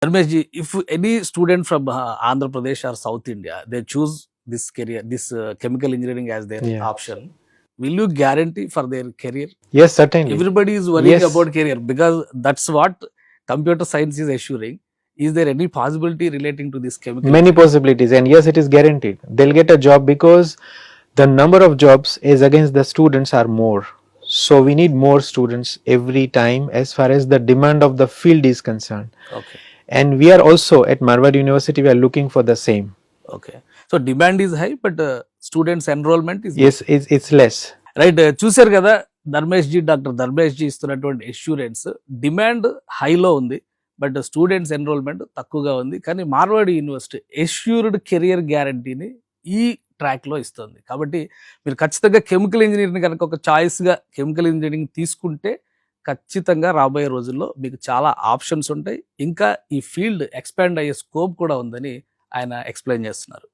Dharmesh ji, if any student from Andhra Pradesh or South India, they choose this career, this chemical engineering as their Yeah. option, will you guarantee for their career? Yes, certainly. Everybody is worrying Yes. about career because that's what computer science is assuring. Is there any possibility relating to this chemical? Many possibilities, and yes, it is guaranteed. They'll get a job because the number of jobs is against the students are more. So we need more students every time as far as the demand of the field is concerned. Okay. And we are also at Marwar University, we are looking for the same. Okay. So demand is high, but students enrollment is Yes, it's less. Right. చూశారు కదా Dharmesh ji, doctor Dharmesh ji ఇస్తున్నటువంటి assurance. Demand హైలో ఉంది, but students enrolment తక్కువగా ఉంది. కానీ Marwadi university assured career గ్యారంటీని ఈ ట్రాక్లో ఇస్తుంది. కాబట్టి మీరు ఖచ్చితంగా కెమికల్ ఇంజనీరింగ్ కనుక ఒక చాయిస్గా కెమికల్ ఇంజనీరింగ్ తీసుకుంటే ఖచ్చితంగా రాబోయే రోజుల్లో మీకు చాలా ఆప్షన్స్ ఉంటాయి. ఇంకా ఈ ఫీల్డ్ ఎక్స్పాండ్ అయ్యే స్కోప్ కూడా ఉందని ఆయన ఎక్స్ప్లెయిన్ చేస్తున్నారు.